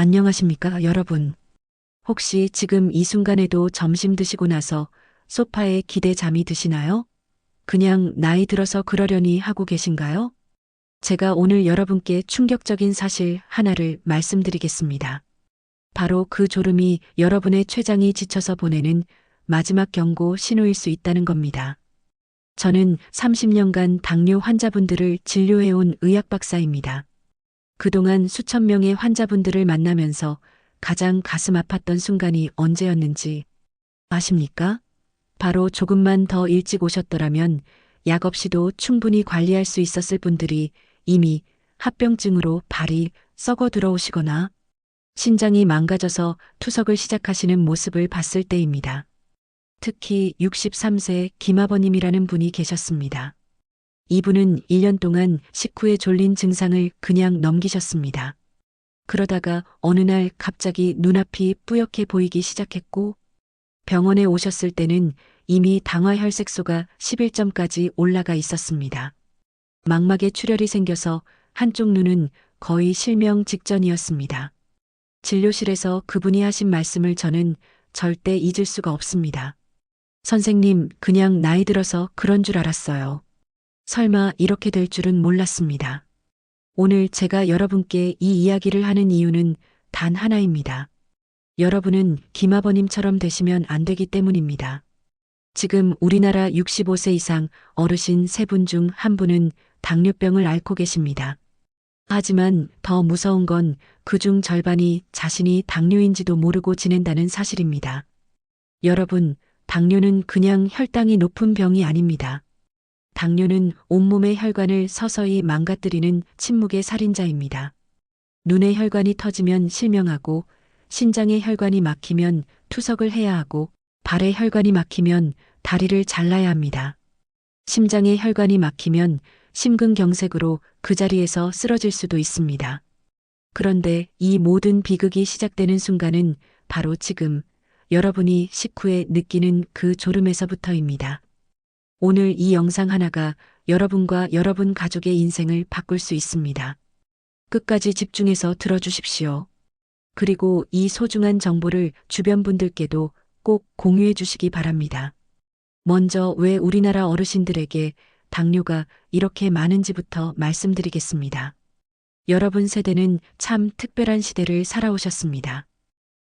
안녕하십니까, 여러분. 혹시 지금 이 순간에도 점심 드시고 나서 소파에 기대 잠이 드시나요? 그냥 나이 들어서 그러려니 하고 계신가요? 제가 오늘 여러분께 충격적인 사실 하나를 말씀드리겠습니다. 바로 그 졸음이 여러분의 췌장이 지쳐서 보내는 마지막 경고 신호일 수 있다는 겁니다. 저는 30년간 당뇨 환자분들을 진료해온 의학 박사입니다. 그동안 수천 명의 환자분들을 만나면서 가장 가슴 아팠던 순간이 언제였는지 아십니까? 바로 조금만 더 일찍 오셨더라면 약 없이도 충분히 관리할 수 있었을 분들이 이미 합병증으로 발이 썩어 들어오시거나 신장이 망가져서 투석을 시작하시는 모습을 봤을 때입니다. 특히 63세 김아버님이라는 분이 계셨습니다. 이분은 1년 동안 식후에 졸린 증상을 그냥 넘기셨습니다. 그러다가 어느 날 갑자기 눈앞이 뿌옇게 보이기 시작했고 병원에 오셨을 때는 이미 당화혈색소가 11점까지 올라가 있었습니다. 망막에 출혈이 생겨서 한쪽 눈은 거의 실명 직전이었습니다. 진료실에서 그분이 하신 말씀을 저는 절대 잊을 수가 없습니다. 선생님, 그냥 나이 들어서 그런 줄 알았어요. 설마 이렇게 될 줄은 몰랐습니다. 오늘 제가 여러분께 이 이야기를 하는 이유는 단 하나입니다. 여러분은 김아버님처럼 되시면 안 되기 때문입니다. 지금 우리나라 65세 이상 어르신 3분 중 1분은 당뇨병을 앓고 계십니다. 하지만 더 무서운 건 그중 절반이 자신이 당뇨인지도 모르고 지낸다는 사실입니다. 여러분, 당뇨는 그냥 혈당이 높은 병이 아닙니다. 당뇨는 온몸의 혈관을 서서히 망가뜨리는 침묵의 살인자입니다. 눈의 혈관이 터지면 실명하고 신장의 혈관이 막히면 투석을 해야 하고 발의 혈관이 막히면 다리를 잘라야 합니다. 심장의 혈관이 막히면 심근경색으로 그 자리에서 쓰러질 수도 있습니다. 그런데 이 모든 비극이 시작되는 순간은 바로 지금 여러분이 식후에 느끼는 그 졸음에서부터입니다. 오늘 이 영상 하나가 여러분과 여러분 가족의 인생을 바꿀 수 있습니다. 끝까지 집중해서 들어주십시오. 그리고 이 소중한 정보를 주변 분들께도 꼭 공유해 주시기 바랍니다. 먼저 왜 우리나라 어르신들에게 당뇨가 이렇게 많은지부터 말씀드리겠습니다. 여러분 세대는 참 특별한 시대를 살아오셨습니다.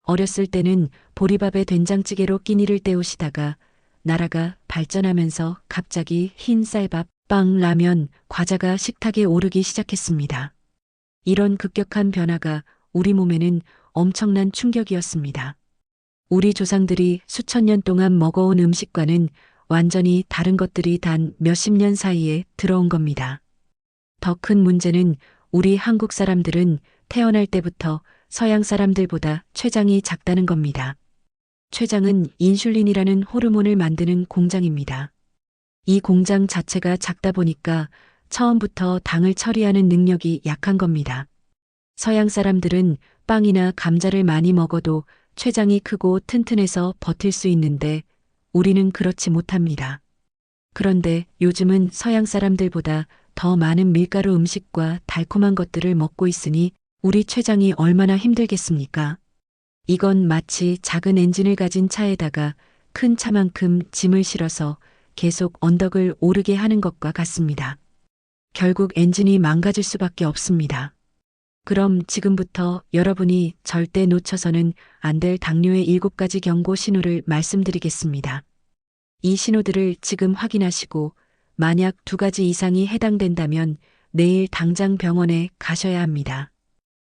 어렸을 때는 보리밥에 된장찌개로 끼니를 때우시다가 나라가 발전하면서 갑자기 흰 쌀밥, 빵, 라면, 과자가 식탁에 오르기 시작했습니다. 이런 급격한 변화가 우리 몸에는 엄청난 충격이었습니다. 우리 조상들이 수천 년 동안 먹어온 음식과는 완전히 다른 것들이 단 몇십 년 사이에 들어온 겁니다. 더 큰 문제는 우리 한국 사람들은 태어날 때부터 서양 사람들보다 췌장이 작다는 겁니다. 췌장은 인슐린이라는 호르몬을 만드는 공장입니다. 이 공장 자체가 작다 보니까 처음부터 당을 처리하는 능력이 약한 겁니다. 서양 사람들은 빵이나 감자를 많이 먹어도 췌장이 크고 튼튼해서 버틸 수 있는데 우리는 그렇지 못합니다. 그런데 요즘은 서양 사람들보다 더 많은 밀가루 음식과 달콤한 것들을 먹고 있으니 우리 췌장이 얼마나 힘들겠습니까? 이건 마치 작은 엔진을 가진 차에다가 큰 차만큼 짐을 실어서 계속 언덕을 오르게 하는 것과 같습니다. 결국 엔진이 망가질 수밖에 없습니다. 그럼 지금부터 여러분이 절대 놓쳐서는 안 될 당뇨의 7가지 경고 신호를 말씀드리겠습니다. 이 신호들을 지금 확인하시고 만약 2가지 이상이 해당된다면 내일 당장 병원에 가셔야 합니다.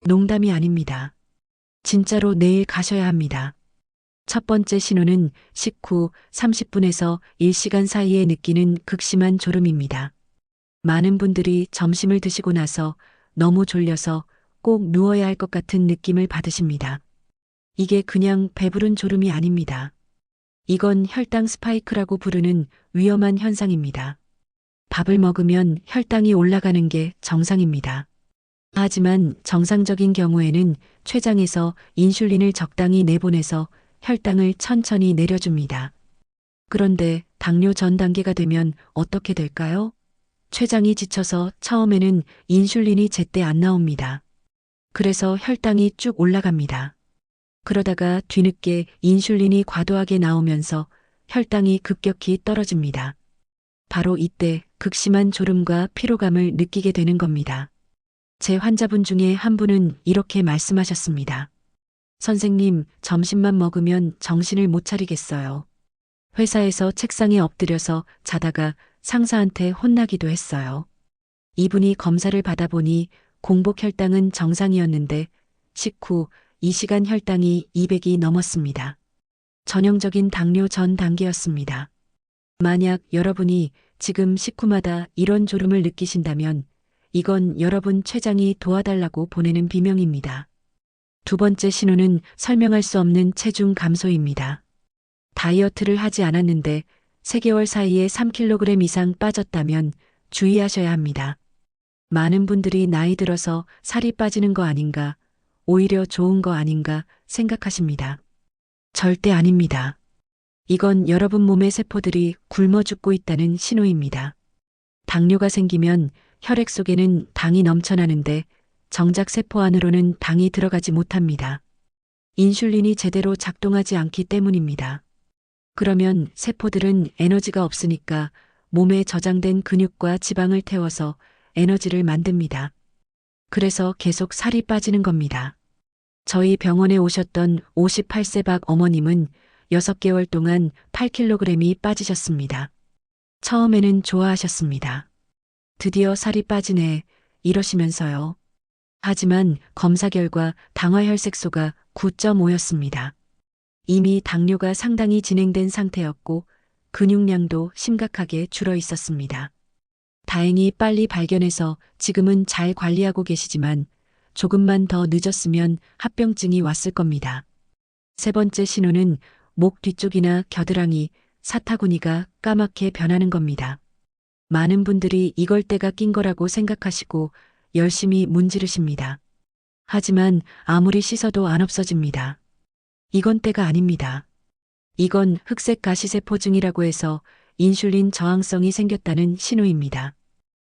농담이 아닙니다. 진짜로 내일 가셔야 합니다. 첫 번째 신호는 식후 30분에서 1시간 사이에 느끼는 극심한 졸음입니다. 많은 분들이 점심을 드시고 나서 너무 졸려서 꼭 누워야 할 것 같은 느낌을 받으십니다. 이게 그냥 배부른 졸음이 아닙니다. 이건 혈당 스파이크라고 부르는 위험한 현상입니다. 밥을 먹으면 혈당이 올라가는 게 정상입니다. 하지만 정상적인 경우에는 췌장에서 인슐린을 적당히 내보내서 혈당을 천천히 내려줍니다. 그런데 당뇨 전 단계가 되면 어떻게 될까요? 췌장이 지쳐서 처음에는 인슐린이 제때 안 나옵니다. 그래서 혈당이 쭉 올라갑니다. 그러다가 뒤늦게 인슐린이 과도하게 나오면서 혈당이 급격히 떨어집니다. 바로 이때 극심한 졸음과 피로감을 느끼게 되는 겁니다. 제 환자분 중에 한 분은 이렇게 말씀하셨습니다. 선생님, 점심만 먹으면 정신을 못 차리겠어요. 회사에서 책상에 엎드려서 자다가 상사한테 혼나기도 했어요. 이분이 검사를 받아보니 공복 혈당은 정상이었는데 식후 2시간 혈당이 200이 넘었습니다. 전형적인 당뇨 전 단계였습니다. 만약 여러분이 지금 식후마다 이런 졸음을 느끼신다면 이건 여러분 췌장이 도와달라고 보내는 비명입니다. 두 번째 신호는 설명할 수 없는 체중 감소입니다. 다이어트를 하지 않았는데 3개월 사이에 3kg 이상 빠졌다면 주의하셔야 합니다. 많은 분들이 나이 들어서 살이 빠지는 거 아닌가, 오히려 좋은 거 아닌가 생각하십니다. 절대 아닙니다. 이건 여러분 몸의 세포들이 굶어 죽고 있다는 신호입니다. 당뇨가 생기면 혈액 속에는 당이 넘쳐나는데 정작 세포 안으로는 당이 들어가지 못합니다. 인슐린이 제대로 작동하지 않기 때문입니다. 그러면 세포들은 에너지가 없으니까 몸에 저장된 근육과 지방을 태워서 에너지를 만듭니다. 그래서 계속 살이 빠지는 겁니다. 저희 병원에 오셨던 58세 박 어머님은 6개월 동안 8kg이 빠지셨습니다. 처음에는 좋아하셨습니다. 드디어 살이 빠지네, 이러시면서요. 하지만 검사 결과 당화혈색소가 9.5였습니다. 이미 당뇨가 상당히 진행된 상태였고 근육량도 심각하게 줄어 있었습니다. 다행히 빨리 발견해서 지금은 잘 관리하고 계시지만 조금만 더 늦었으면 합병증이 왔을 겁니다. 세 번째 신호는 목 뒤쪽이나 겨드랑이, 사타구니가 까맣게 변하는 겁니다. 많은 분들이 이걸 때가 낀 거라고 생각하시고 열심히 문지르십니다. 하지만 아무리 씻어도 안 없어집니다. 이건 때가 아닙니다. 이건 흑색 가시세포증이라고 해서 인슐린 저항성이 생겼다는 신호입니다.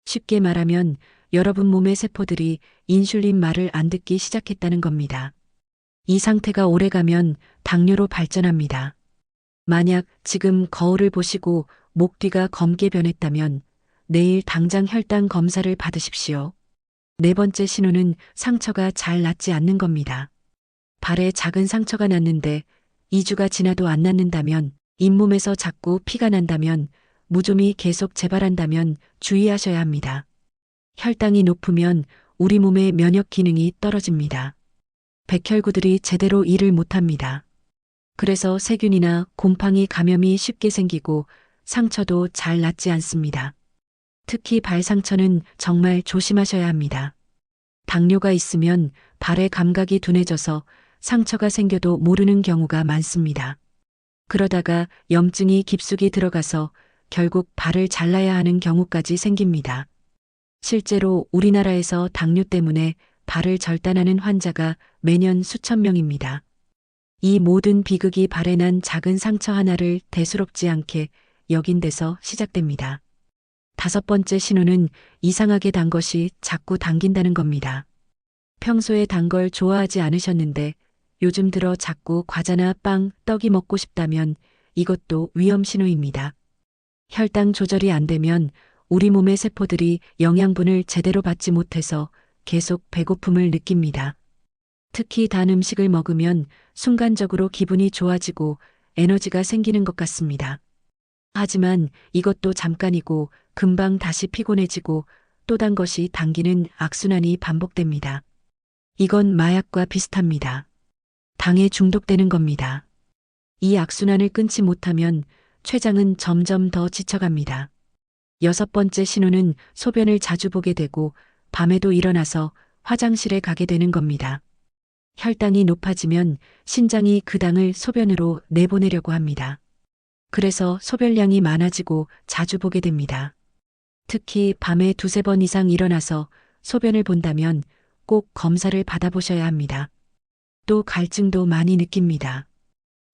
쉽게 말하면 여러분 몸의 세포들이 인슐린 말을 안 듣기 시작했다는 겁니다. 이 상태가 오래가면 당뇨로 발전합니다. 만약 지금 거울을 보시고 목 뒤가 검게 변했다면 내일 당장 혈당 검사를 받으십시오. 네 번째 신호는 상처가 잘 낫지 않는 겁니다. 발에 작은 상처가 났는데 2주가 지나도 안 낫는다면, 잇몸에서 자꾸 피가 난다면, 무좀이 계속 재발한다면 주의하셔야 합니다. 혈당이 높으면 우리 몸의 면역 기능이 떨어집니다. 백혈구들이 제대로 일을 못합니다. 그래서 세균이나 곰팡이 감염이 쉽게 생기고 상처도 잘 낫지 않습니다. 특히 발 상처는 정말 조심하셔야 합니다. 당뇨가 있으면 발의 감각이 둔해져서 상처가 생겨도 모르는 경우가 많습니다. 그러다가 염증이 깊숙이 들어가서 결국 발을 잘라야 하는 경우까지 생깁니다. 실제로 우리나라에서 당뇨 때문에 발을 절단하는 환자가 매년 수천 명입니다. 이 모든 비극이 발에 난 작은 상처 하나를 대수롭지 않게 여긴 데서 시작됩니다. 다섯 번째 신호는 이상하게 단 것이 자꾸 당긴다는 겁니다. 평소에 단 걸 좋아하지 않으셨는데 요즘 들어 자꾸 과자나 빵, 떡이 먹고 싶다면 이것도 위험 신호입니다. 혈당 조절이 안 되면 우리 몸의 세포들이 영양분을 제대로 받지 못해서 계속 배고픔을 느낍니다. 특히 단 음식을 먹으면 순간적으로 기분이 좋아지고 에너지가 생기는 것 같습니다. 하지만 이것도 잠깐이고 금방 다시 피곤해지고 또 단 것이 당기는 악순환이 반복됩니다. 이건 마약과 비슷합니다. 당에 중독되는 겁니다. 이 악순환을 끊지 못하면 췌장은 점점 더 지쳐갑니다. 여섯 번째 신호는 소변을 자주 보게 되고 밤에도 일어나서 화장실에 가게 되는 겁니다. 혈당이 높아지면 신장이 그 당을 소변으로 내보내려고 합니다. 그래서 소변량이 많아지고 자주 보게 됩니다. 특히 밤에 두세 번 이상 일어나서 소변을 본다면 꼭 검사를 받아보셔야 합니다. 또 갈증도 많이 느낍니다.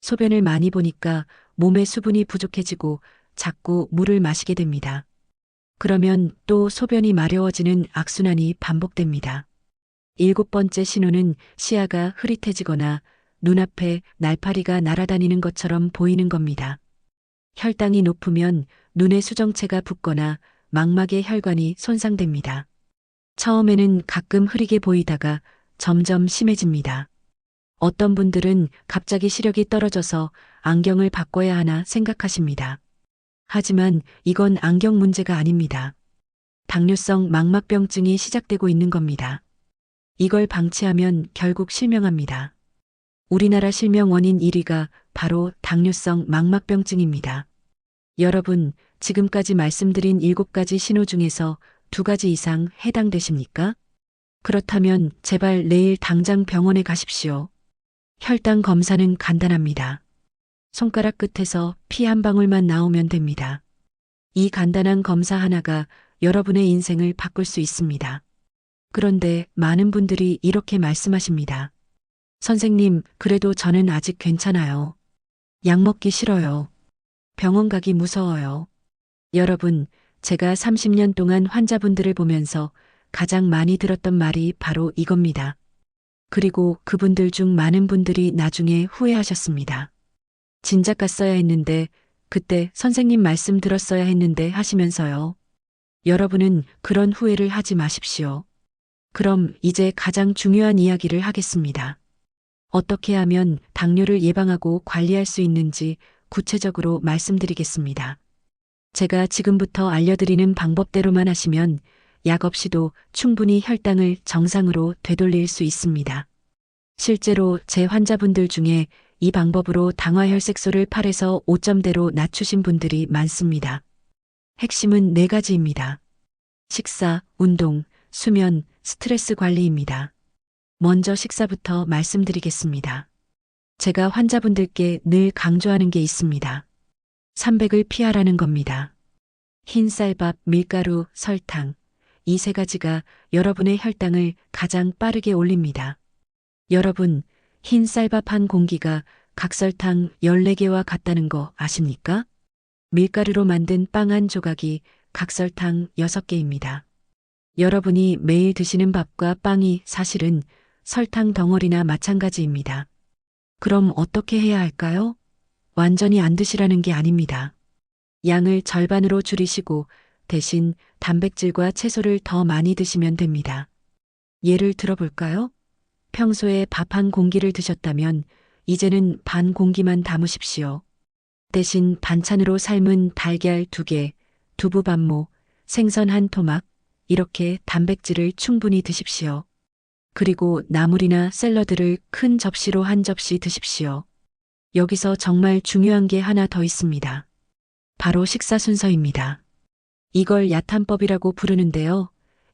소변을 많이 보니까 몸에 수분이 부족해지고 자꾸 물을 마시게 됩니다. 그러면 또 소변이 마려워지는 악순환이 반복됩니다. 7번째 신호는 시야가 흐릿해지거나 눈앞에 날파리가 날아다니는 것처럼 보이는 겁니다. 혈당이 높으면 눈의 수정체가 붓거나 망막의 혈관이 손상됩니다. 처음에는 가끔 흐리게 보이다가 점점 심해집니다. 어떤 분들은 갑자기 시력이 떨어져서 안경을 바꿔야 하나 생각하십니다. 하지만 이건 안경 문제가 아닙니다. 당뇨성 망막병증이 시작되고 있는 겁니다. 이걸 방치하면 결국 실명합니다. 우리나라 실명 원인 1위가 바로 당뇨성 망막병증입니다. 여러분, 지금까지 말씀드린 7가지 신호 중에서 2가지 이상 해당되십니까? 그렇다면 제발 내일 당장 병원에 가십시오. 혈당 검사는 간단합니다. 손가락 끝에서 피 한 방울만 나오면 됩니다. 이 간단한 검사 하나가 여러분의 인생을 바꿀 수 있습니다. 그런데 많은 분들이 이렇게 말씀하십니다. 선생님, 그래도 저는 아직 괜찮아요. 약 먹기 싫어요. 병원 가기 무서워요. 여러분, 제가 30년 동안 환자분들을 보면서 가장 많이 들었던 말이 바로 이겁니다. 그리고 그분들 중 많은 분들이 나중에 후회하셨습니다. 진작 갔어야 했는데, 그때 선생님 말씀 들었어야 했는데 하시면서요. 여러분은 그런 후회를 하지 마십시오. 그럼 이제 가장 중요한 이야기를 하겠습니다. 어떻게 하면 당뇨를 예방하고 관리할 수 있는지 구체적으로 말씀드리겠습니다. 제가 지금부터 알려드리는 방법대로만 하시면 약 없이도 충분히 혈당을 정상으로 되돌릴 수 있습니다. 실제로 제 환자분들 중에 이 방법으로 당화혈색소를 8에서 5점대로 낮추신 분들이 많습니다. 핵심은 4가지입니다. 식사, 운동, 수면, 스트레스 관리입니다. 먼저 식사부터 말씀드리겠습니다. 제가 환자분들께 늘 강조하는 게 있습니다. 300을 피하라는 겁니다. 흰쌀밥, 밀가루, 설탕. 이 3가지가 여러분의 혈당을 가장 빠르게 올립니다. 여러분, 흰쌀밥 한 공기가 각설탕 14개와 같다는 거 아십니까? 밀가루로 만든 빵 한 조각이 각설탕 6개입니다. 여러분이 매일 드시는 밥과 빵이 사실은 설탕 덩어리나 마찬가지입니다. 그럼 어떻게 해야 할까요? 완전히 안 드시라는 게 아닙니다. 양을 절반으로 줄이시고 대신 단백질과 채소를 더 많이 드시면 됩니다. 예를 들어볼까요? 평소에 밥 한 공기를 드셨다면 이제는 반 공기만 담으십시오. 대신 반찬으로 삶은 달걀 2개, 두부 반모, 생선 한 토막, 이렇게 단백질을 충분히 드십시오. 그리고 나물이나 샐러드를 큰 접시로 한 접시 드십시오. 여기서 정말 중요한 게 하나 더 있습니다. 바로 식사 순서입니다. 이걸 야탄법이라고 부르는데요.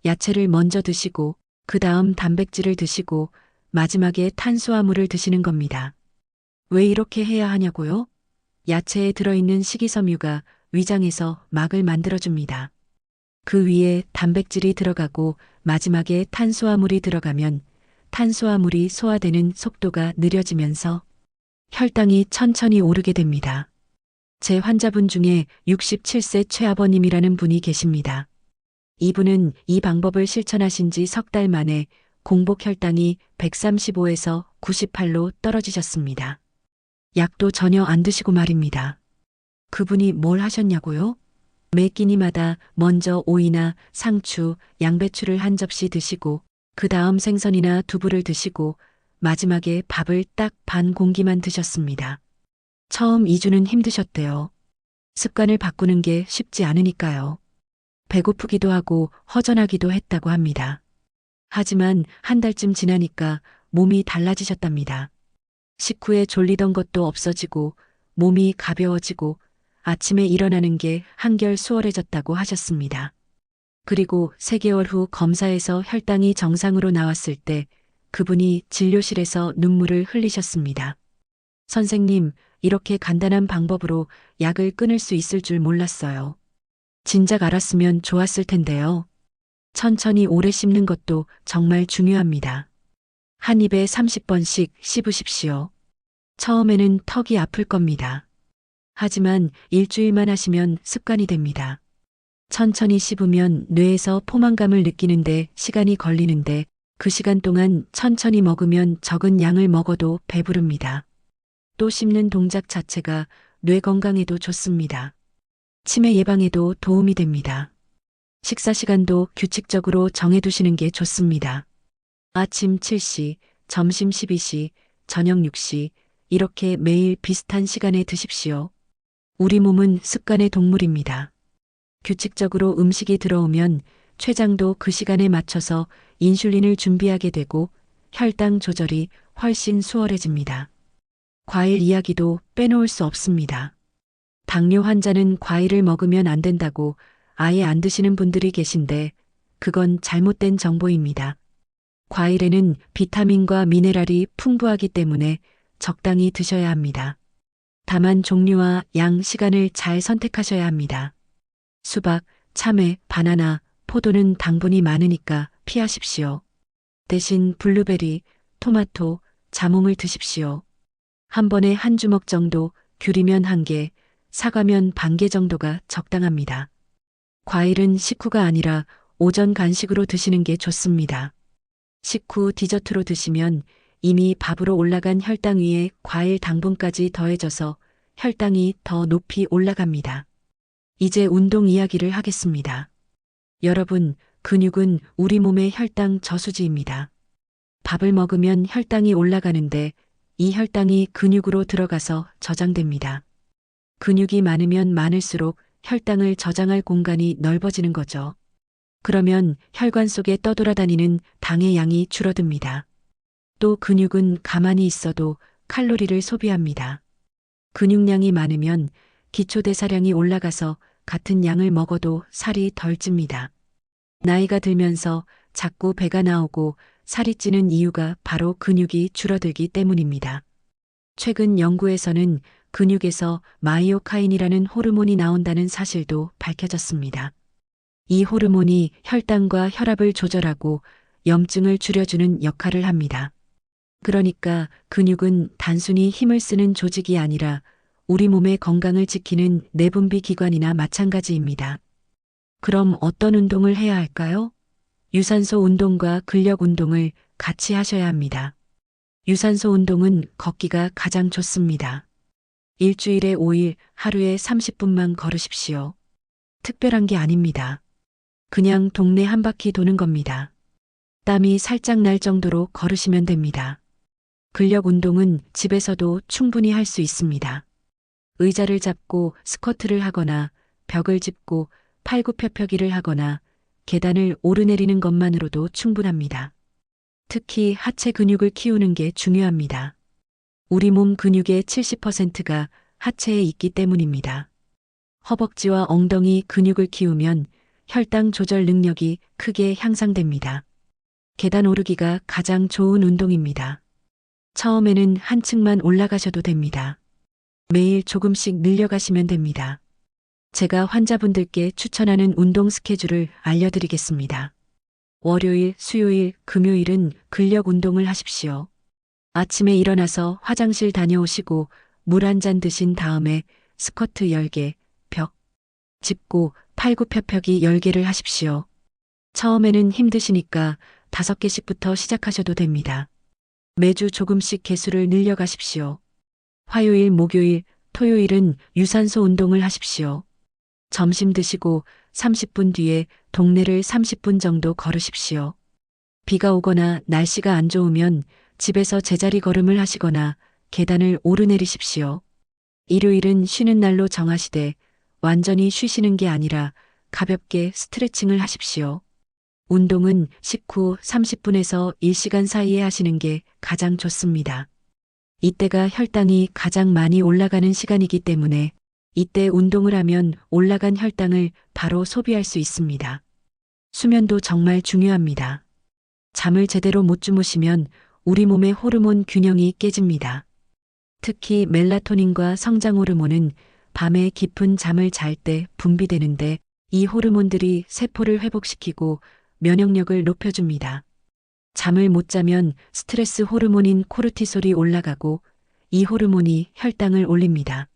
야채를 먼저 드시고 그 다음 단백질을 드시고 마지막에 탄수화물을 드시는 겁니다. 왜 이렇게 해야 하냐고요? 야채에 들어있는 식이섬유가 위장에서 막을 만들어줍니다. 그 위에 단백질이 들어가고 마지막에 탄수화물이 들어가면 탄수화물이 소화되는 속도가 느려지면서 혈당이 천천히 오르게 됩니다. 제 환자분 중에 67세 최아버님이라는 분이 계십니다. 이분은 이 방법을 실천하신 지 석 달 만에 공복 혈당이 135에서 98로 떨어지셨습니다. 약도 전혀 안 드시고 말입니다. 그분이 뭘 하셨냐고요? 매 끼니마다 먼저 오이나 상추, 양배추를 한 접시 드시고 그 다음 생선이나 두부를 드시고 마지막에 밥을 딱 반 공기만 드셨습니다. 처음 2주는 힘드셨대요. 습관을 바꾸는 게 쉽지 않으니까요. 배고프기도 하고 허전하기도 했다고 합니다. 하지만 한 달쯤 지나니까 몸이 달라지셨답니다. 식후에 졸리던 것도 없어지고 몸이 가벼워지고 아침에 일어나는 게 한결 수월해졌다고 하셨습니다. 그리고 3개월 후 검사에서 혈당이 정상으로 나왔을 때 그분이 진료실에서 눈물을 흘리셨습니다. 선생님, 이렇게 간단한 방법으로 약을 끊을 수 있을 줄 몰랐어요. 진작 알았으면 좋았을 텐데요. 천천히 오래 씹는 것도 정말 중요합니다. 한 입에 30번씩 씹으십시오. 처음에는 턱이 아플 겁니다. 하지만 일주일만 하시면 습관이 됩니다. 천천히 씹으면 뇌에서 포만감을 느끼는데 시간이 걸리는데 그 시간 동안 천천히 먹으면 적은 양을 먹어도 배부릅니다. 또 씹는 동작 자체가 뇌 건강에도 좋습니다. 치매 예방에도 도움이 됩니다. 식사 시간도 규칙적으로 정해두시는 게 좋습니다. 아침 7시, 점심 12시, 저녁 6시, 이렇게 매일 비슷한 시간에 드십시오. 우리 몸은 습관의 동물입니다. 규칙적으로 음식이 들어오면 췌장도 그 시간에 맞춰서 인슐린을 준비하게 되고 혈당 조절이 훨씬 수월해집니다. 과일 이야기도 빼놓을 수 없습니다. 당뇨 환자는 과일을 먹으면 안 된다고 아예 안 드시는 분들이 계신데 그건 잘못된 정보입니다. 과일에는 비타민과 미네랄이 풍부하기 때문에 적당히 드셔야 합니다. 다만 종류와 양, 시간을 잘 선택하셔야 합니다. 수박, 참외, 바나나, 포도는 당분이 많으니까 피하십시오. 대신 블루베리, 토마토, 자몽을 드십시오. 한 번에 한 주먹 정도, 귤이면 한 개, 사과면 반 개 정도가 적당합니다. 과일은 식후가 아니라 오전 간식으로 드시는 게 좋습니다. 식후 디저트로 드시면 이미 밥으로 올라간 혈당 위에 과일 당분까지 더해져서 혈당이 더 높이 올라갑니다. 이제 운동 이야기를 하겠습니다. 여러분, 근육은 우리 몸의 혈당 저수지입니다. 밥을 먹으면 혈당이 올라가는데 이 혈당이 근육으로 들어가서 저장됩니다. 근육이 많으면 많을수록 혈당을 저장할 공간이 넓어지는 거죠. 그러면 혈관 속에 떠돌아다니는 당의 양이 줄어듭니다. 또 근육은 가만히 있어도 칼로리를 소비합니다. 근육량이 많으면 기초대사량이 올라가서 같은 양을 먹어도 살이 덜 찝니다. 나이가 들면서 자꾸 배가 나오고 살이 찌는 이유가 바로 근육이 줄어들기 때문입니다. 최근 연구에서는 근육에서 마이오카인이라는 호르몬이 나온다는 사실도 밝혀졌습니다. 이 호르몬이 혈당과 혈압을 조절하고 염증을 줄여주는 역할을 합니다. 그러니까 근육은 단순히 힘을 쓰는 조직이 아니라 우리 몸의 건강을 지키는 내분비 기관이나 마찬가지입니다. 그럼 어떤 운동을 해야 할까요? 유산소 운동과 근력 운동을 같이 하셔야 합니다. 유산소 운동은 걷기가 가장 좋습니다. 일주일에 5일 하루에 30분만 걸으십시오. 특별한 게 아닙니다. 그냥 동네 한 바퀴 도는 겁니다. 땀이 살짝 날 정도로 걸으시면 됩니다. 근력 운동은 집에서도 충분히 할 수 있습니다. 의자를 잡고 스쿼트를 하거나 벽을 짚고 팔굽혀펴기를 하거나 계단을 오르내리는 것만으로도 충분합니다. 특히 하체 근육을 키우는 게 중요합니다. 우리 몸 근육의 70%가 하체에 있기 때문입니다. 허벅지와 엉덩이 근육을 키우면 혈당 조절 능력이 크게 향상됩니다. 계단 오르기가 가장 좋은 운동입니다. 처음에는 한 층만 올라가셔도 됩니다. 매일 조금씩 늘려가시면 됩니다. 제가 환자분들께 추천하는 운동 스케줄을 알려드리겠습니다. 월요일, 수요일, 금요일은 근력 운동을 하십시오. 아침에 일어나서 화장실 다녀오시고 물 한 잔 드신 다음에 스쿼트 10개, 벽 짚고 팔굽혀펴기 10개를 하십시오. 처음에는 힘드시니까 5개씩부터 시작하셔도 됩니다. 매주 조금씩 개수를 늘려가십시오. 화요일, 목요일, 토요일은 유산소 운동을 하십시오. 점심 드시고 30분 뒤에 동네를 30분 정도 걸으십시오. 비가 오거나 날씨가 안 좋으면 집에서 제자리 걸음을 하시거나 계단을 오르내리십시오. 일요일은 쉬는 날로 정하시되 완전히 쉬시는 게 아니라 가볍게 스트레칭을 하십시오. 운동은 식후 30분에서 1시간 사이에 하시는 게 가장 좋습니다. 이때가 혈당이 가장 많이 올라가는 시간이기 때문에 이때 운동을 하면 올라간 혈당을 바로 소비할 수 있습니다. 수면도 정말 중요합니다. 잠을 제대로 못 주무시면 우리 몸의 호르몬 균형이 깨집니다. 특히 멜라토닌과 성장 호르몬은 밤에 깊은 잠을 잘 때 분비되는데 이 호르몬들이 세포를 회복시키고 면역력을 높여줍니다. 잠을 못 자면 스트레스 호르몬인 코르티솔이 올라가고 이 호르몬이 혈당을 올립니다.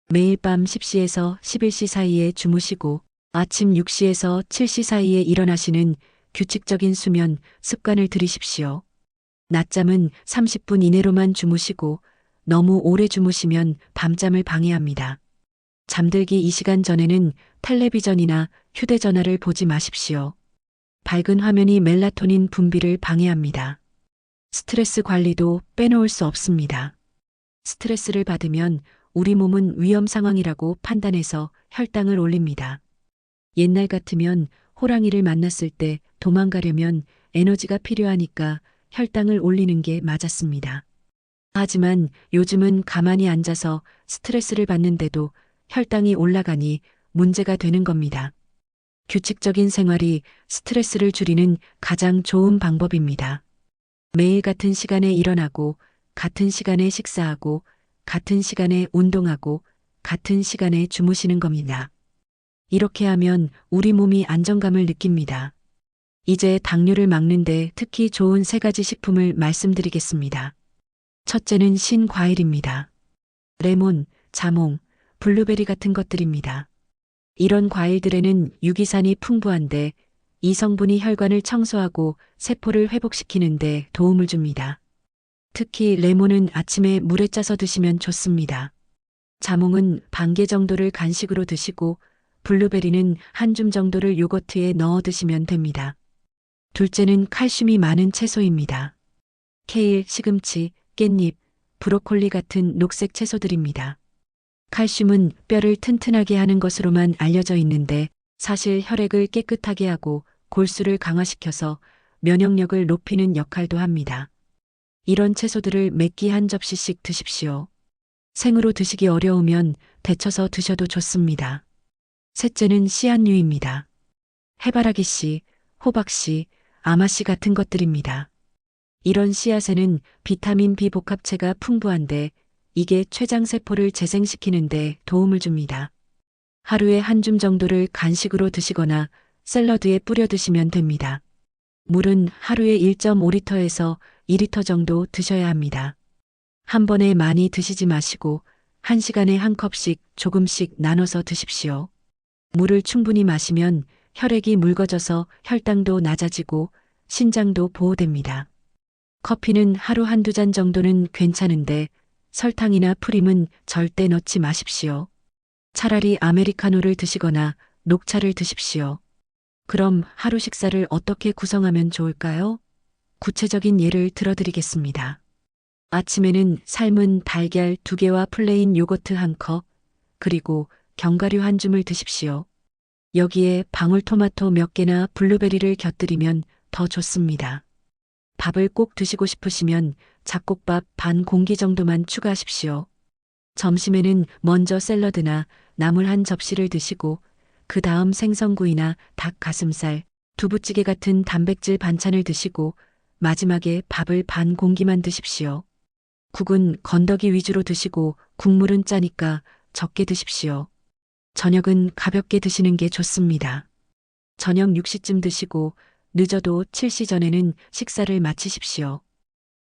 매일 밤 10시에서 11시 사이에 주무시고 아침 6시에서 7시 사이에 일어나시는 규칙적인 수면 습관을 들이십시오. 낮잠은 30분 이내로만 주무시고 너무 오래 주무시면 밤잠을 방해합니다. 잠들기 2시간 전에는 텔레비전이나 휴대전화를 보지 마십시오. 밝은 화면이 멜라토닌 분비를 방해합니다. 스트레스 관리도 빼놓을 수 없습니다. 스트레스를 받으면 우리 몸은 위험 상황이라고 판단해서 혈당을 올립니다. 옛날 같으면 호랑이를 만났을 때 도망가려면 에너지가 필요하니까 혈당을 올리는 게 맞았습니다. 하지만 요즘은 가만히 앉아서 스트레스를 받는데도 혈당이 올라가니 문제가 되는 겁니다. 규칙적인 생활이 스트레스를 줄이는 가장 좋은 방법입니다. 매일 같은 시간에 일어나고, 같은 시간에 식사하고, 같은 시간에 운동하고, 같은 시간에 주무시는 겁니다. 이렇게 하면 우리 몸이 안정감을 느낍니다. 이제 당뇨를 막는데 특히 좋은 3가지 식품을 말씀드리겠습니다. 첫째는 신과일입니다. 레몬, 자몽, 블루베리 같은 것들입니다. 이런 과일들에는 유기산이 풍부한데 이 성분이 혈관을 청소하고 세포를 회복시키는데 도움을 줍니다. 특히 레몬은 아침에 물에 짜서 드시면 좋습니다. 자몽은 반 개 정도를 간식으로 드시고 블루베리는 한 줌 정도를 요거트에 넣어 드시면 됩니다. 둘째는 칼슘이 많은 채소입니다. 케일, 시금치, 깻잎, 브로콜리 같은 녹색 채소들입니다. 칼슘은 뼈를 튼튼하게 하는 것으로만 알려져 있는데 사실 혈액을 깨끗하게 하고 골수를 강화시켜서 면역력을 높이는 역할도 합니다. 이런 채소들을 몇 끼 한 접시씩 드십시오. 생으로 드시기 어려우면 데쳐서 드셔도 좋습니다. 셋째는 씨앗류입니다. 해바라기씨, 호박씨, 아마씨 같은 것들입니다. 이런 씨앗에는 비타민 B 복합체가 풍부한데 이게 췌장세포를 재생시키는데 도움을 줍니다. 하루에 한 줌 정도를 간식으로 드시거나 샐러드에 뿌려 드시면 됩니다. 물은 하루에 1.5리터에서 2리터 정도 드셔야 합니다. 한 번에 많이 드시지 마시고 1시간에 한 컵씩 조금씩 나눠서 드십시오. 물을 충분히 마시면 혈액이 묽어져서 혈당도 낮아지고 신장도 보호됩니다. 커피는 하루 한두 잔 정도는 괜찮은데 설탕이나 프림은 절대 넣지 마십시오. 차라리 아메리카노를 드시거나 녹차를 드십시오. 그럼 하루 식사를 어떻게 구성하면 좋을까요? 구체적인 예를 들어드리겠습니다. 아침에는 삶은 달걀 2개와 플레인 요거트 1컵, 그리고 견과류 한 줌을 드십시오. 여기에 방울토마토 몇 개나 블루베리를 곁들이면 더 좋습니다. 밥을 꼭 드시고 싶으시면 잡곡밥 반 공기 정도만 추가하십시오. 점심에는 먼저 샐러드나 나물 한 접시를 드시고 그 다음 생선구이나 닭 가슴살, 두부찌개 같은 단백질 반찬을 드시고 마지막에 밥을 반 공기만 드십시오. 국은 건더기 위주로 드시고 국물은 짜니까 적게 드십시오. 저녁은 가볍게 드시는 게 좋습니다. 저녁 6시쯤 드시고 늦어도 7시 전에는 식사를 마치십시오.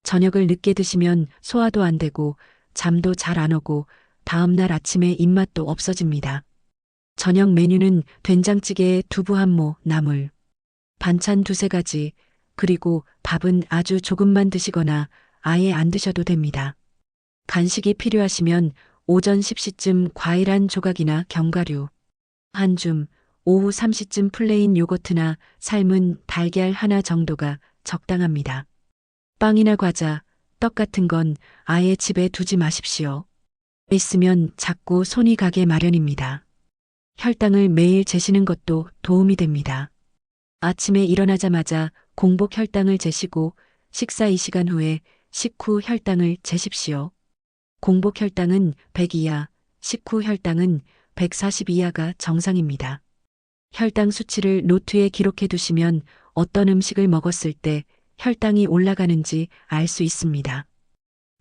저녁을 늦게 드시면 소화도 안 되고 잠도 잘 안 오고 다음날 아침에 입맛도 없어집니다. 저녁 메뉴는 된장찌개에 두부 한 모, 나물, 반찬 2~3가지, 그리고 밥은 아주 조금만 드시거나 아예 안 드셔도 됩니다. 간식이 필요하시면 오전 10시쯤 과일 한 조각이나 견과류 한 줌, 오후 3시쯤 플레인 요거트나 삶은 달걀 하나 정도가 적당합니다. 빵이나 과자, 떡 같은 건 아예 집에 두지 마십시오. 있으면 자꾸 손이 가게 마련입니다. 혈당을 매일 재시는 것도 도움이 됩니다. 아침에 일어나자마자 공복 혈당을 재시고 식사 2시간 후에 식후 혈당을 재십시오. 공복 혈당은 100 이하, 식후 혈당은 140 이하가 정상입니다. 혈당 수치를 노트에 기록해 두시면 어떤 음식을 먹었을 때 혈당이 올라가는지 알 수 있습니다.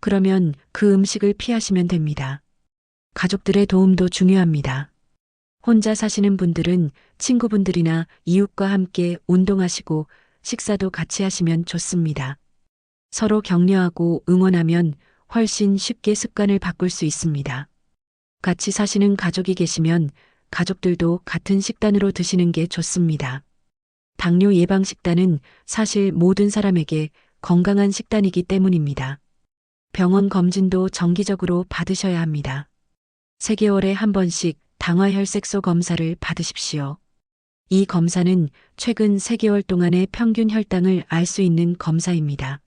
그러면 그 음식을 피하시면 됩니다. 가족들의 도움도 중요합니다. 혼자 사시는 분들은 친구분들이나 이웃과 함께 운동하시고 식사도 같이 하시면 좋습니다. 서로 격려하고 응원하면 훨씬 쉽게 습관을 바꿀 수 있습니다. 같이 사시는 가족이 계시면 가족들도 같은 식단으로 드시는 게 좋습니다. 당뇨 예방 식단은 사실 모든 사람에게 건강한 식단이기 때문입니다. 병원 검진도 정기적으로 받으셔야 합니다. 3개월에 한 번씩 당화혈색소 검사를 받으십시오. 이 검사는 최근 3개월 동안의 평균 혈당을 알 수 있는 검사입니다.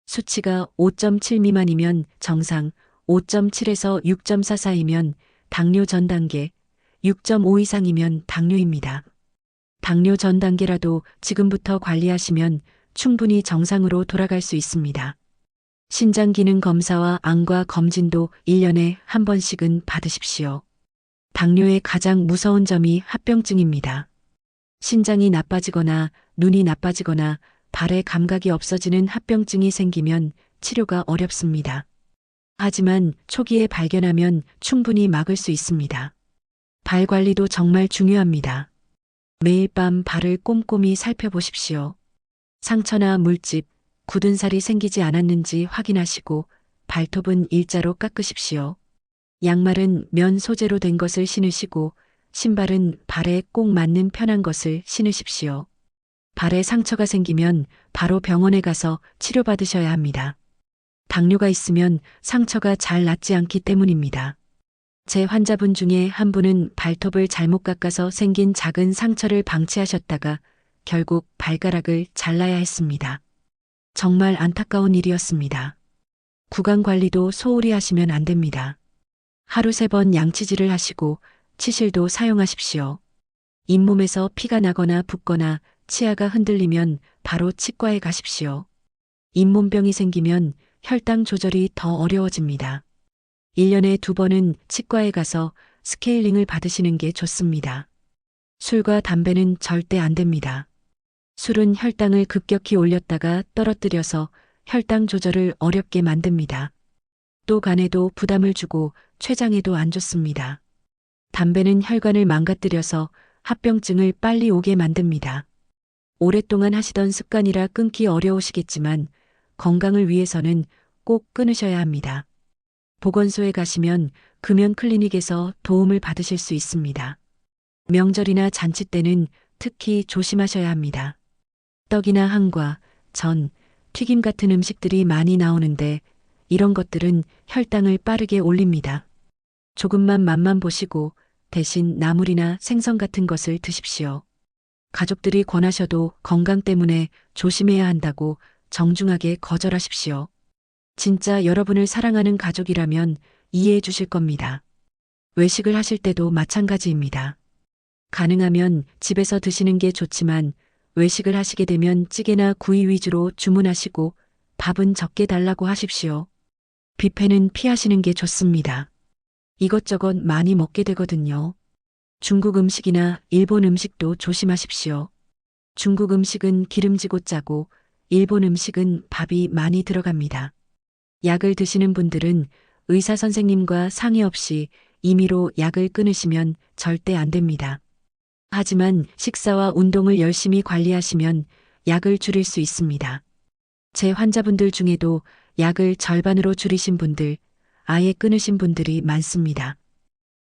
수치가 5.7 미만이면 정상, 5.7에서 6.4 사이면 당뇨 전 단계, 6.5 이상이면 당뇨입니다. 당뇨 전 단계라도 지금부터 관리하시면 충분히 정상으로 돌아갈 수 있습니다. 신장 기능 검사와 안과 검진도 1년에 한 번씩은 받으십시오. 당뇨의 가장 무서운 점이 합병증입니다. 신장이 나빠지거나 눈이 나빠지거나 발의 감각이 없어지는 합병증이 생기면 치료가 어렵습니다. 하지만 초기에 발견하면 충분히 막을 수 있습니다. 발 관리도 정말 중요합니다. 매일 밤 발을 꼼꼼히 살펴보십시오. 상처나 물집, 굳은 살이 생기지 않았는지 확인하시고 발톱은 일자로 깎으십시오. 양말은 면 소재로 된 것을 신으시고 신발은 발에 꼭 맞는 편한 것을 신으십시오. 발에 상처가 생기면 바로 병원에 가서 치료받으셔야 합니다. 당뇨가 있으면 상처가 잘 낫지 않기 때문입니다. 제 환자분 중에 한 분은 발톱을 잘못 깎아서 생긴 작은 상처를 방치하셨다가 결국 발가락을 잘라야 했습니다. 정말 안타까운 일이었습니다. 구강 관리도 소홀히 하시면 안 됩니다. 하루 3번 양치질을 하시고 치실도 사용하십시오. 잇몸에서 피가 나거나 붓거나 치아가 흔들리면 바로 치과에 가십시오. 잇몸병이 생기면 혈당 조절이 더 어려워집니다. 1년에 2번은 치과에 가서 스케일링을 받으시는 게 좋습니다. 술과 담배는 절대 안 됩니다. 술은 혈당을 급격히 올렸다가 떨어뜨려서 혈당 조절을 어렵게 만듭니다. 또 간에도 부담을 주고 췌장에도 안 좋습니다. 담배는 혈관을 망가뜨려서 합병증을 빨리 오게 만듭니다. 오랫동안 하시던 습관이라 끊기 어려우시겠지만 건강을 위해서는 꼭 끊으셔야 합니다. 보건소에 가시면 금연 클리닉에서 도움을 받으실 수 있습니다. 명절이나 잔치 때는 특히 조심하셔야 합니다. 떡이나 한과, 전, 튀김 같은 음식들이 많이 나오는데 이런 것들은 혈당을 빠르게 올립니다. 조금만 맛만 보시고 대신 나물이나 생선 같은 것을 드십시오. 가족들이 권하셔도 건강 때문에 조심해야 한다고 정중하게 거절하십시오. 진짜 여러분을 사랑하는 가족이라면 이해해 주실 겁니다. 외식을 하실 때도 마찬가지입니다. 가능하면 집에서 드시는 게 좋지만 외식을 하시게 되면 찌개나 구이 위주로 주문하시고 밥은 적게 달라고 하십시오. 뷔페는 피하시는 게 좋습니다. 이것저것 많이 먹게 되거든요. 중국 음식이나 일본 음식도 조심하십시오. 중국 음식은 기름지고 짜고 일본 음식은 밥이 많이 들어갑니다. 약을 드시는 분들은 의사 선생님과 상의 없이 임의로 약을 끊으시면 절대 안 됩니다. 하지만 식사와 운동을 열심히 관리하시면 약을 줄일 수 있습니다. 제 환자분들 중에도 약을 절반으로 줄이신 분들, 아예 끊으신 분들이 많습니다.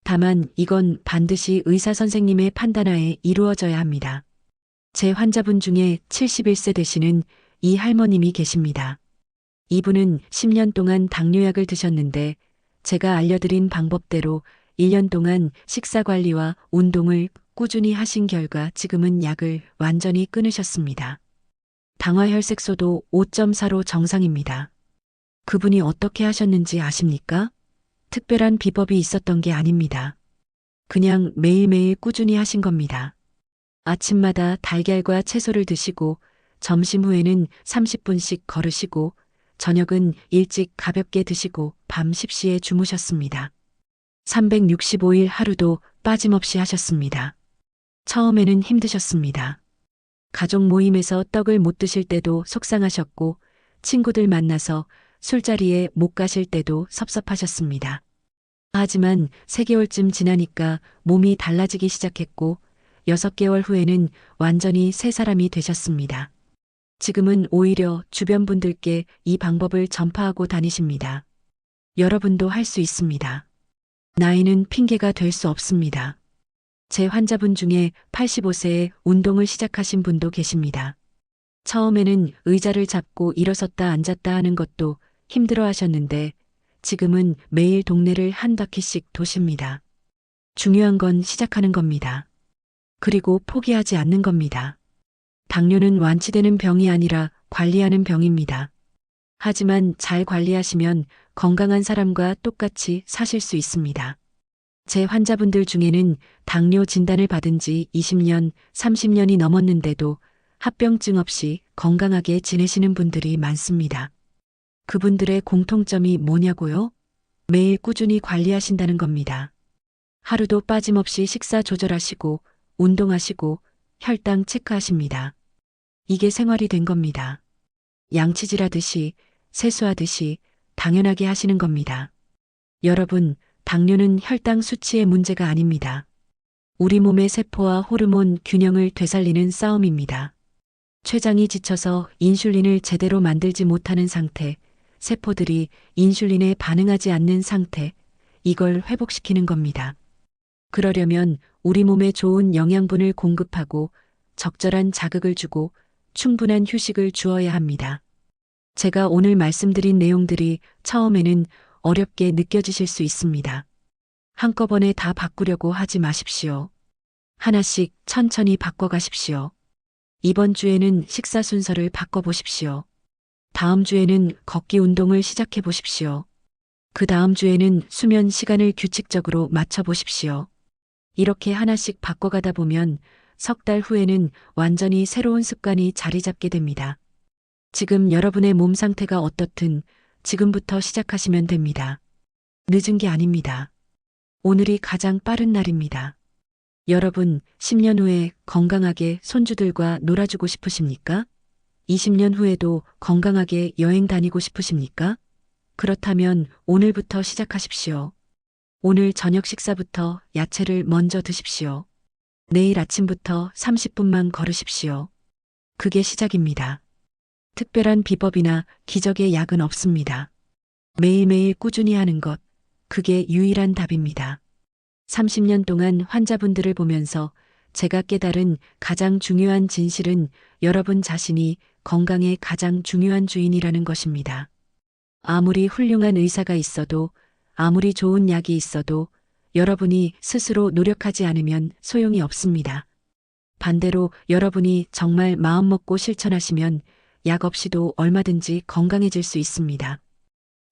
다만 이건 반드시 의사 선생님의 판단하에 이루어져야 합니다. 제 환자분 중에 71세 되시는 이 할머님이 계십니다. 이분은 10년 동안 당뇨약을 드셨는데 제가 알려드린 방법대로 1년 동안 식사 관리와 운동을 꾸준히 하신 결과 지금은 약을 완전히 끊으셨습니다. 당화혈색소도 5.4로 정상입니다. 그분이 어떻게 하셨는지 아십니까? 특별한 비법이 있었던 게 아닙니다. 그냥 매일매일 꾸준히 하신 겁니다. 아침마다 달걀과 채소를 드시고 점심 후에는 30분씩 걸으시고 저녁은 일찍 가볍게 드시고 밤 10시에 주무셨습니다. 365일 하루도 빠짐없이 하셨습니다. 처음에는 힘드셨습니다. 가족 모임에서 떡을 못 드실 때도 속상하셨고 친구들 만나서 술자리에 못 가실 때도 섭섭하셨습니다. 하지만 3개월쯤 지나니까 몸이 달라지기 시작했고 6개월 후에는 완전히 새 사람이 되셨습니다. 지금은 오히려 주변 분들께 이 방법을 전파하고 다니십니다. 여러분도 할 수 있습니다. 나이는 핑계가 될 수 없습니다. 제 환자분 중에 85세에 운동을 시작하신 분도 계십니다. 처음에는 의자를 잡고 일어섰다 앉았다 하는 것도 힘들어 하셨는데 지금은 매일 동네를 한 바퀴씩 도십니다. 중요한 건 시작하는 겁니다. 그리고 포기하지 않는 겁니다. 당뇨는 완치되는 병이 아니라 관리하는 병입니다. 하지만 잘 관리하시면 건강한 사람과 똑같이 사실 수 있습니다. 제 환자분들 중에는 당뇨 진단을 받은 지 20년, 30년이 넘었는데도 합병증 없이 건강하게 지내시는 분들이 많습니다. 그분들의 공통점이 뭐냐고요? 매일 꾸준히 관리하신다는 겁니다. 하루도 빠짐없이 식사 조절하시고, 운동하시고, 혈당 체크하십니다. 이게 생활이 된 겁니다. 양치질하듯이, 세수하듯이 당연하게 하시는 겁니다. 여러분, 당뇨는 혈당 수치의 문제가 아닙니다. 우리 몸의 세포와 호르몬 균형을 되살리는 싸움입니다. 췌장이 지쳐서 인슐린을 제대로 만들지 못하는 상태, 세포들이 인슐린에 반응하지 않는 상태, 이걸 회복시키는 겁니다. 그러려면 우리 몸에 좋은 영양분을 공급하고 적절한 자극을 주고 충분한 휴식을 주어야 합니다. 제가 오늘 말씀드린 내용들이 처음에는 어렵게 느껴지실 수 있습니다. 한꺼번에 다 바꾸려고 하지 마십시오. 하나씩 천천히 바꿔가십시오. 이번 주에는 식사 순서를 바꿔보십시오. 다음 주에는 걷기 운동을 시작해 보십시오. 그 다음 주에는 수면 시간을 규칙적으로 맞춰보십시오. 이렇게 하나씩 바꿔가다 보면 석 달 후에는 완전히 새로운 습관이 자리 잡게 됩니다. 지금 여러분의 몸 상태가 어떻든 지금부터 시작하시면 됩니다. 늦은 게 아닙니다. 오늘이 가장 빠른 날입니다. 여러분, 10년 후에 건강하게 손주들과 놀아주고 싶으십니까? 20년 후에도 건강하게 여행 다니고 싶으십니까? 그렇다면 오늘부터 시작하십시오. 오늘 저녁 식사부터 야채를 먼저 드십시오. 내일 아침부터 30분만 걸으십시오. 그게 시작입니다. 특별한 비법이나 기적의 약은 없습니다. 매일매일 꾸준히 하는 것, 그게 유일한 답입니다. 30년 동안 환자분들을 보면서 제가 깨달은 가장 중요한 진실은 여러분 자신이 건강의 가장 중요한 주인이라는 것입니다. 아무리 훌륭한 의사가 있어도, 아무리 좋은 약이 있어도 여러분이 스스로 노력하지 않으면 소용이 없습니다. 반대로 여러분이 정말 마음먹고 실천하시면 약 없이도 얼마든지 건강해질 수 있습니다.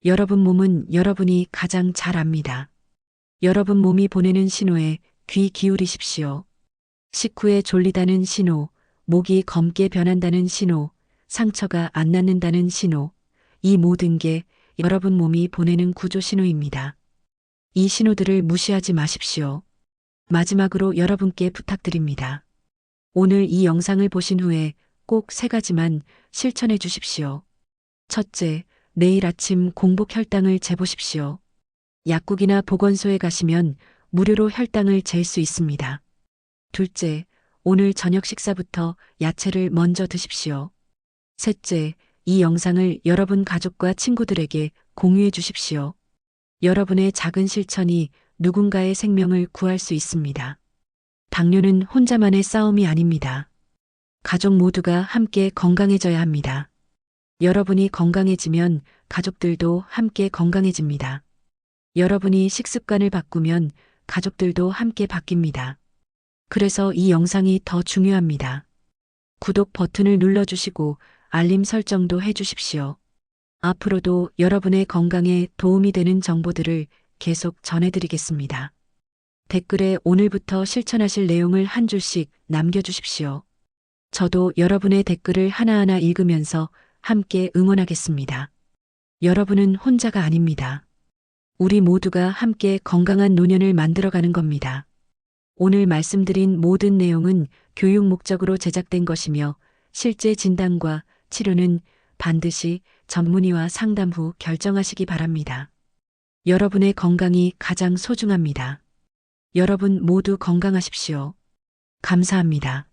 여러분 몸은 여러분이 가장 잘 압니다. 여러분 몸이 보내는 신호에 귀 기울이십시오. 식후에 졸리다는 신호, 목이 검게 변한다는 신호, 상처가 안 낫는다는 신호, 이 모든 게 여러분 몸이 보내는 구조 신호입니다. 이 신호들을 무시하지 마십시오. 마지막으로 여러분께 부탁드립니다. 오늘 이 영상을 보신 후에 꼭 3가지만 실천해 주십시오. 첫째, 내일 아침 공복 혈당을 재보십시오. 약국이나 보건소에 가시면 무료로 혈당을 잴 수 있습니다. 둘째, 오늘 저녁 식사부터 야채를 먼저 드십시오. 셋째, 이 영상을 여러분 가족과 친구들에게 공유해 주십시오. 여러분의 작은 실천이 누군가의 생명을 구할 수 있습니다. 당뇨는 혼자만의 싸움이 아닙니다. 가족 모두가 함께 건강해져야 합니다. 여러분이 건강해지면 가족들도 함께 건강해집니다. 여러분이 식습관을 바꾸면 가족들도 함께 바뀝니다. 그래서 이 영상이 더 중요합니다. 구독 버튼을 눌러주시고 알림 설정도 해주십시오. 앞으로도 여러분의 건강에 도움이 되는 정보들을 계속 전해드리겠습니다. 댓글에 오늘부터 실천하실 내용을 한 줄씩 남겨주십시오. 저도 여러분의 댓글을 하나하나 읽으면서 함께 응원하겠습니다. 여러분은 혼자가 아닙니다. 우리 모두가 함께 건강한 노년을 만들어가는 겁니다. 오늘 말씀드린 모든 내용은 교육 목적으로 제작된 것이며 실제 진단과 치료는 반드시 전문의와 상담 후 결정하시기 바랍니다. 여러분의 건강이 가장 소중합니다. 여러분 모두 건강하십시오. 감사합니다.